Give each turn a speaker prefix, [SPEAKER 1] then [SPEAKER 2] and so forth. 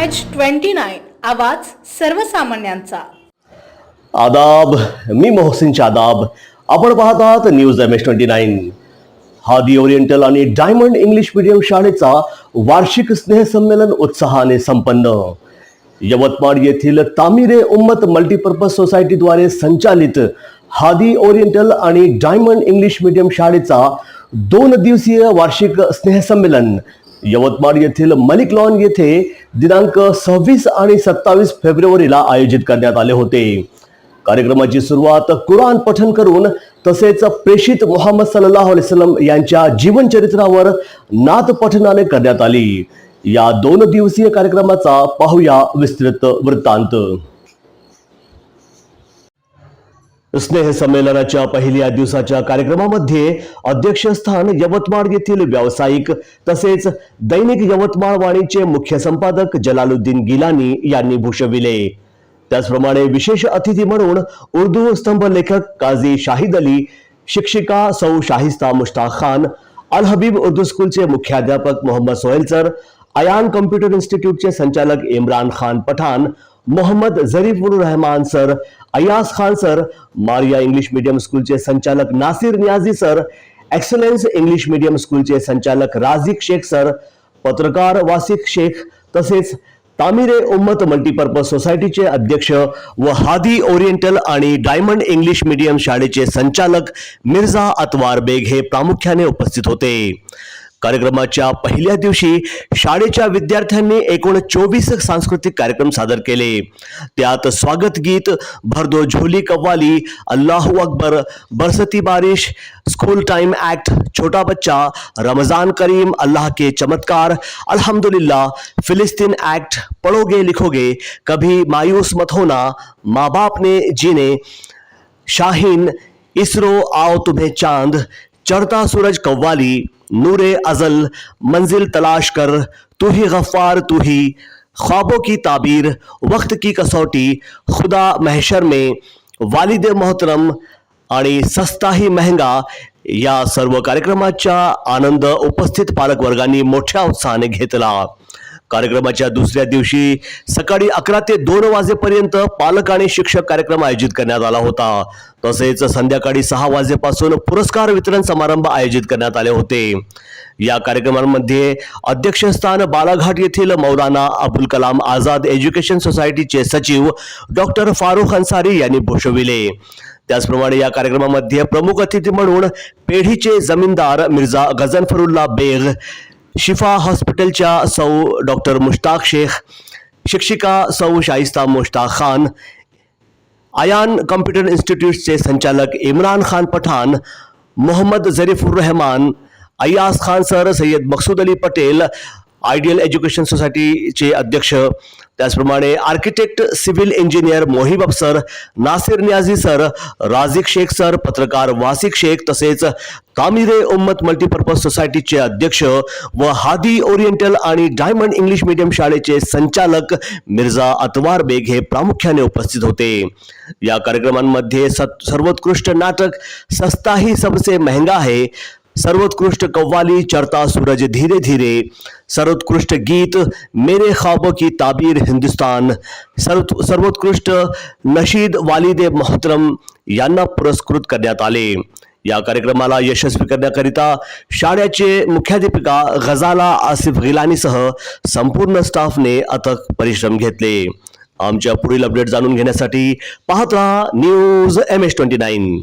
[SPEAKER 1] MH29 आवाज सर्वसामान्यांचा।
[SPEAKER 2] आदाब, मी मोहसिन शादाब। आपण पाहत आहात न्यूज MH29। हादी ओरिएंटल आणि डायमंड इंग्लिश मीडियम शाळेचा वार्षिक स्नेहसंमेलन उत्साहाने संपन्न। यवतमाळ येथील तामिरे उम्मत मल्टीपर्पज सोसायटीद्वारे संचालित हादी ओरिएंटल आणि डायमंड इंग्लिश मीडियम शाळेचा 2 दिवसीय वार्षिक स्नेहसंमेलन यवतमाळ येथील मलिक लॉन येथे दिनांक 26 आणि 27 फेब्रुवारीला आयोजित करण्यात आले होते। कार्यक्रमाची सुरुवात कुराण पठण करून तसेच प्रेषित मुहम्मद सल्लल्लाहु अलैहि वसल्लम यांच्या जीवन चरित्रावर नात पठणाने करण्यात आली। या 2 दिवसीय कार्यक्रमाचा पाहूया विस्तृत वृत्तांत। स्नेह संमेलनाच्या पहिल्या दिवसाच्या कार्यक्रमामध्ये अध्यक्षस्थान यवतमाळ येथील व्यावसायिक तसेच दैनिक यवतमाळ वाणीचे मुख्य संपादक जलालुद्दीन गिलानी यांनी भूषविले। त्याचप्रमाणे विशेष अतिथी म्हणून उर्दू स्तंभ लेखक काझी शाहिद अली, शिक्षिका सौ शाहिस्ता मुश्ताक खान, अल हबीब उर्दू स्कूलचे मुख्याध्यापक मोहम्मद सोहेल सर, अयान कम्प्युटर इन्स्टिट्यूटचे संचालक Imran Khan Pathan, Mohammad Zarifur Rahman sir, Ayas Khan sir, Maria English medium स्कूलचे संचालक Nasir Niazi sir, excellence English medium स्कूलचे संचालक राजिक शेख सर, पत्रकार वासिक शेख तसेच तामिरे उम्मत मल्टीपर्पज सोसायटीचे अध्यक्ष व हादी ओरिएंटल आणि डायमंड इंग्लिश मीडियम शाळेचे संचालक मिर्झा अतवार बेग हे प्रामुख्याने उपस्थित होते। कार्यक्रमाच्या पहिल्या दिवशी शाळेच्या विद्यार्थ्यांनी एकूण 24 सांस्कृतिक कार्यक्रम सादर केले। त्यात स्वागत गीत, भरदो झोली कव्वाली, अल्लाहू अकबर, बरसती बारिश, स्कूल टाइम एक्ट, छोटा बच्चा, रमजान करीम, अल्लाह के चमत्कार, अल्हम्दुलिल्लाह, फिलिस्तीन एक्ट, पढ़ोगे लिखोगे, कभी मायूस मत होना, माँ बाप ने जीने, शाहीन, इसरो आओ तुम्हें चांद, चढ़ता सूरज कव्वाली, नूरे अजल, मंजिल तलाश कर, तू ही गफ्फार तू ही, ख्वाबों की ताबीर, वक्त की कसौटी, खुदा महशर में, वालिद मोहतरम आणि सस्ता ही महंगा या सर्व कार्यक्रमाचा आनंद उपस्थित पालकवर्गांनी मोठ्या उत्साहाने घेतला। कार्यक्रमाच्या दुसऱ्या दिवशी सकाळी 11 ते 2 वाजेपर्यंत पालक आणि शिक्षक कार्यक्रम आयोजित करण्यात आला होता। तसेच संध्याकाळी 6 वाजेपासून पुरस्कार वितरण समारंभ आयोजित करण्यात आले होते। या कार्यक्रमांमध्ये अध्यक्षस्थान बालाघाट येथील मौलाना अबुल कलाम आझाद एज्युकेशन सोसायटीचे सचिव डॉक्टर फारुख अन्सारी यांनी भूषविले। त्याचप्रमाणे या कार्यक्रमामध्ये प्रमुख अतिथी म्हणून पेढीचे जमीनदार मिर्झा गझनफरुल्लाह बेग, शिफा हॉस्पिटलच्या सौ डॉक्टर मुश्ताक शेख, शिक्षिका सौ शाहिस्ता मुश्ताक खान, अयान कम्प्युटर इन्स्टिट्यूटचे संचालक इम्रान खान पठान, मोहम्मद जरीफुर रहमान, अयास खान सर, सय्यद मकसूद अली पटेल, आयडियल एज्युकेशन सोसायटीचे अध्यक्ष, त्याचप्रमाणे आर्किटेक्ट सिव्हिल इंजिनियर मोहिब अफसर, नासिर नियाजी सर, राजिक शेख सर, पत्रकार वासिक शेख तसेच तामिरे उम्मत मल्टीपर्पज सोसायटीचे अध्यक्ष व हादी ओरिएंटल आणि डायमंड इंग्लिश मीडियम शाळेचे संचालक मिर्झा अतवार बेग हे प्रामुख्याने उपस्थित होते। या कार्यक्रमांमध्ये सर्वोत्कृष्ट नाटक सस्ता ही सबसे महंगा है, सर्वोत्कृष्ट कव्वाली चढ़ता सूरज धीरे धीरे, सर्वोत्कृष्ट गीत मेरे ख्वाबों की ताबीर हिंदुस्तान, सर्वोत्कृष्ट नशीद वालिद मोहतरम यांना पुरस्कृत करण्यात आले। या कार्यक्रमाला यशस्वी करण्याकरिता शाळेचे मुख्याध्यापिका गजाला आसिफ गिलानीसह संपूर्ण स्टाफने अथक परिश्रम घेतले। आमच्या पुढील अपडेट जाणून घेण्यासाठी पाहत रहा न्यूज MH29।